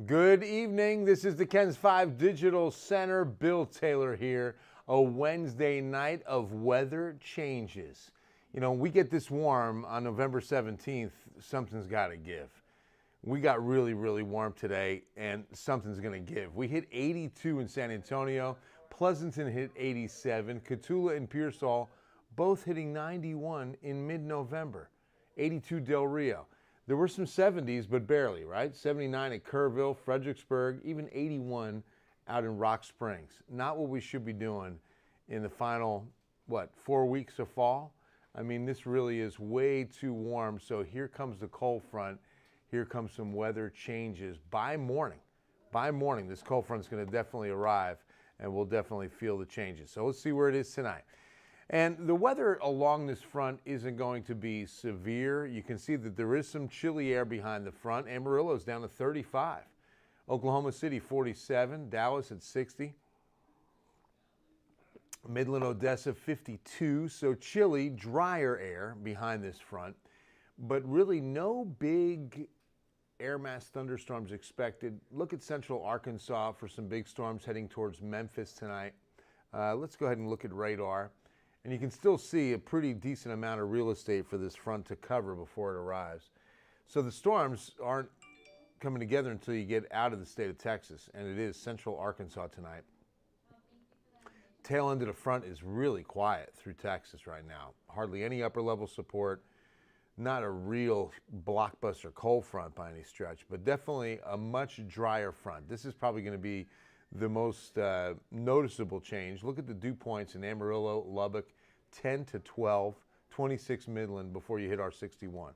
Good evening. This is the Ken's 5 Digital Center. Bill Taylor here. A Wednesday night of weather changes. You know, we get this warm on November 17th, something's got to give. We got really, really warm today, and something's going to give. We hit 82 in San Antonio. Pleasanton hit 87. Cotulla and Pearsall both hitting 91 in mid-November. 82 Del Rio. There were some 70s, but barely, right? 79 at Kerrville, Fredericksburg, even 81 out in Rock Springs. Not what we should be doing in the final, 4 weeks of fall? I mean, this really is way too warm, so here comes the cold front. Here comes some weather changes by morning. By morning, this cold front is going to definitely arrive, and we'll definitely feel the changes. So let's see where it is tonight. And the weather along this front isn't going to be severe. You can see that there is some chilly air behind the front. Amarillo's down to 35. Oklahoma City 47. Dallas at 60. Midland, Odessa 52. So chilly, drier air behind this front. But really no big air mass thunderstorms expected. Look at central Arkansas for some big storms heading towards Memphis tonight. Let's go ahead and look at radar. And you can still see a pretty decent amount of real estate for this front to cover before it arrives. So the storms aren't coming together until you get out of the state of Texas, and it is central Arkansas tonight. Tail end of the front is really quiet through Texas right now. Hardly any upper level support. Not a real blockbuster cold front by any stretch, but definitely a much drier front. This is probably going to be the most noticeable change. Look at the dew points in Amarillo, Lubbock, 10 to 12, 26 Midland before you hit our 61.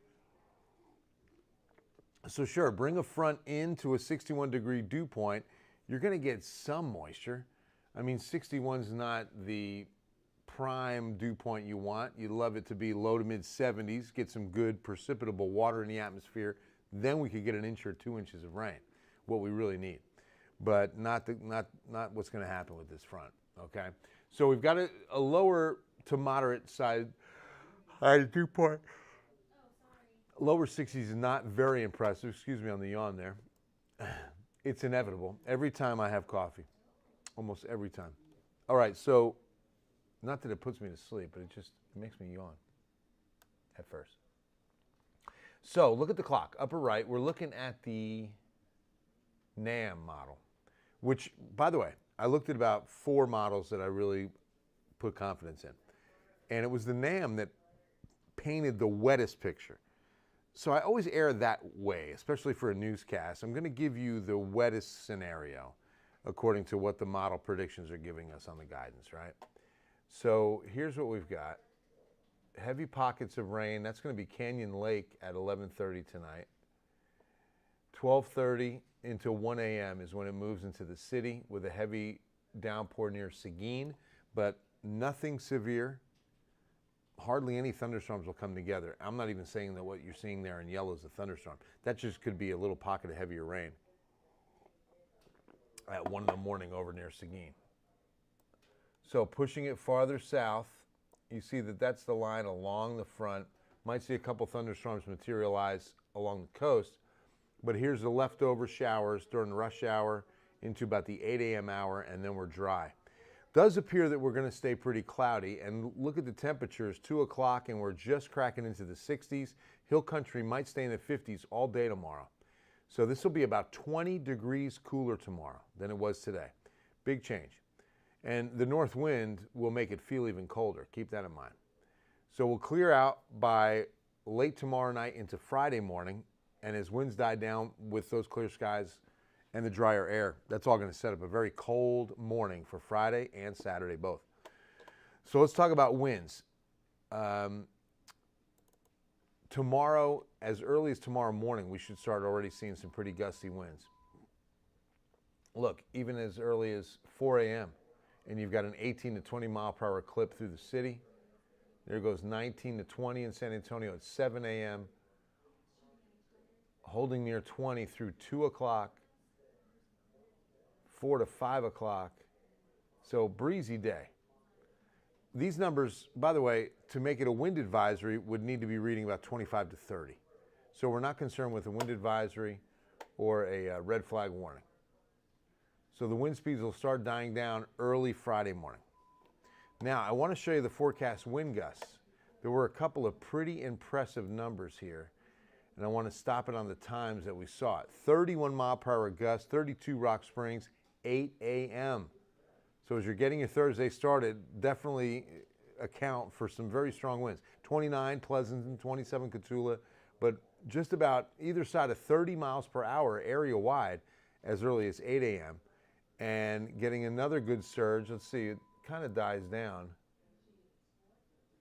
So sure, bring a front into a 61-degree dew point. You're going to get some moisture. I mean, 61 is not the prime dew point you want. You'd love it to be low to mid 70s, get some good precipitable water in the atmosphere. Then we could get an inch or 2 inches of rain, what we really need. But not what's going to happen with this front, okay? So we've got a lower to moderate side dew point. Lower 60s is not very impressive. Excuse me on the yawn there. It's inevitable. Every time I have coffee, almost every time. All right, so not that it puts me to sleep, but it makes me yawn at first. So look at the clock, upper right. We're looking at the NAM model, which, by the way, I looked at about 4 models that I really put confidence in. And it was the NAM that painted the wettest picture. So I always err that way, especially for a newscast. I'm going to give you the wettest scenario according to what the model predictions are giving us on the guidance, right? So here's what we've got. Heavy pockets of rain. That's going to be Canyon Lake at 11:30 tonight. 12:30 into 1 a.m. is when it moves into the city with a heavy downpour near Seguin, but nothing severe. Hardly any thunderstorms will come together. I'm not even saying that what you're seeing there in yellow is a thunderstorm. That just could be a little pocket of heavier rain at 1 in the morning over near Seguin. So pushing it farther south, you see that that's the line along the front. Might see a couple thunderstorms materialize along the coast. But here's the leftover showers during rush hour into about the 8 a.m. hour, and then we're dry. Does appear that we're going to stay pretty cloudy, and look at the temperatures, 2 o'clock, and we're just cracking into the 60s. Hill country might stay in the 50s all day tomorrow. So this will be about 20 degrees cooler tomorrow than it was today. Big change. And the north wind will make it feel even colder. Keep that in mind. So we'll clear out by late tomorrow night into Friday morning. And as winds die down with those clear skies and the drier air, that's all going to set up a very cold morning for Friday and Saturday both. So let's talk about winds. Tomorrow, as early as tomorrow morning, we should start already seeing some pretty gusty winds. Look, even as early as 4 a.m., and you've got an 18 to 20 mile per hour clip through the city. There goes 19 to 20 in San Antonio at 7 a.m., holding near 20 through 2 o'clock, 4 to 5 o'clock. So breezy day. These numbers, by the way, to make it a wind advisory would need to be reading about 25 to 30. So we're not concerned with a wind advisory or a red flag warning. So the wind speeds will start dying down early Friday morning. Now, I want to show you the forecast wind gusts. There were a couple of pretty impressive numbers here, and I want to stop it on the times that we saw it. 31 mile per hour gusts, 32 Rock Springs, 8 a.m. So as you're getting your Thursday started, definitely account for some very strong winds. 29 Pleasanton, 27 Cotulla, but just about either side of 30 miles per hour area wide as early as 8 a.m. And getting another good surge. Let's see, it kind of dies down.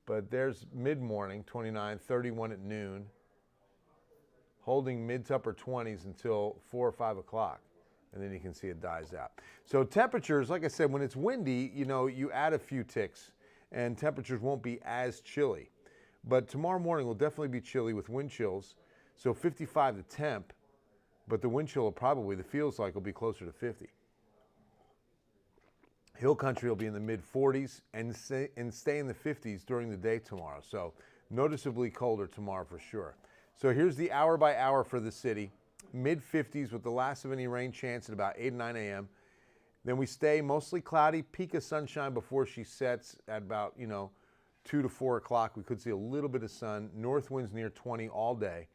But there's mid-morning, 29, 31 at noon, holding mid to upper 20s until 4 or 5 o'clock. And then you can see it dies out. So temperatures, like I said, when it's windy, you know, you add a few ticks and temperatures won't be as chilly. But tomorrow morning will definitely be chilly with wind chills. So 55 the temp, but the wind chill will probably, the feels like, will be closer to 50. Hill country will be in the mid 40s and stay in the 50s during the day tomorrow. So noticeably colder tomorrow for sure. So here's the hour by hour for the city. Mid 50s with the last of any rain chance at about 8 or 9 a.m. Then we stay mostly cloudy, peak of sunshine before she sets at about, 2 to 4 o'clock. We could see a little bit of sun. North winds near 20 all day.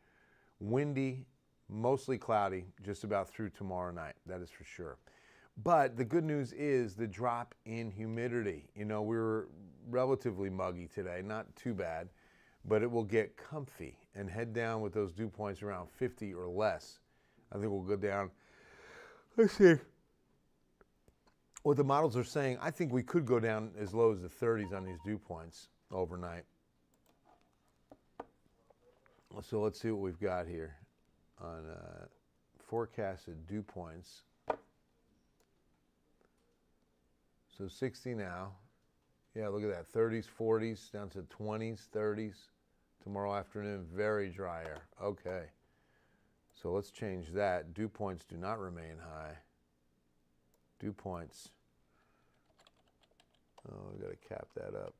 Windy, mostly cloudy, just about through tomorrow night. That is for sure. But the good news is the drop in humidity. We were relatively muggy today, not too bad, but it will get comfy and head down with those dew points around 50 or less. I think we'll go down. Let's see what the models are saying. I think we could go down as low as the 30s on these dew points overnight. So let's see what we've got here on forecasted dew points. So 60 now. Yeah, look at that. 30s, 40s, down to 20s, 30s. Tomorrow afternoon, very dry air. Okay. So let's change that. Dew points do not remain high. Dew points. Oh, we got to cap that up.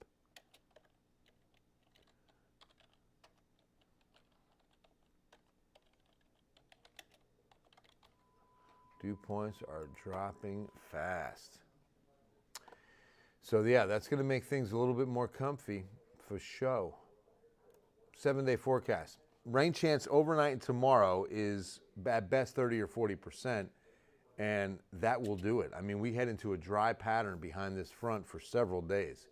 Dew points are dropping fast. So yeah, that's going to make things a little bit more comfy for show. 7-day forecast. Rain chance overnight and tomorrow is at best 30 or 40%, and that will do it. I mean, we head into a dry pattern behind this front for several days.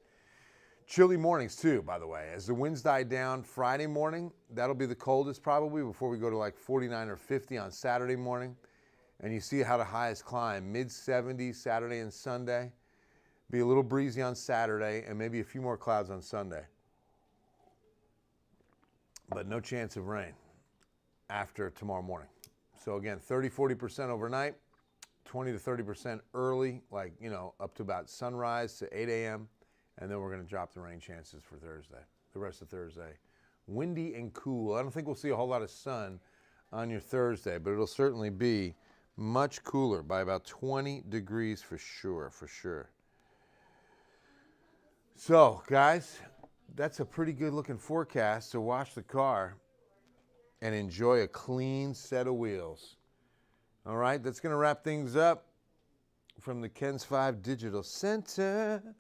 Chilly mornings too, by the way. As the winds die down Friday morning, that'll be the coldest probably before we go to like 49 or 50 on Saturday morning. And you see how the highest climb, mid-70s Saturday and Sunday. Be a little breezy on Saturday and maybe a few more clouds on Sunday. But no chance of rain after tomorrow morning. So again, 30, 40% overnight, 20 to 30% early, like, up to about sunrise to 8 a.m. And then we're going to drop the rain chances for Thursday, the rest of Thursday. Windy and cool. I don't think we'll see a whole lot of sun on your Thursday, but it'll certainly be much cooler by about 20 degrees for sure. So, guys, that's a pretty good looking forecast. So wash the car and enjoy a clean set of wheels. All right, that's going to wrap things up from the KENS 5 Digital Center.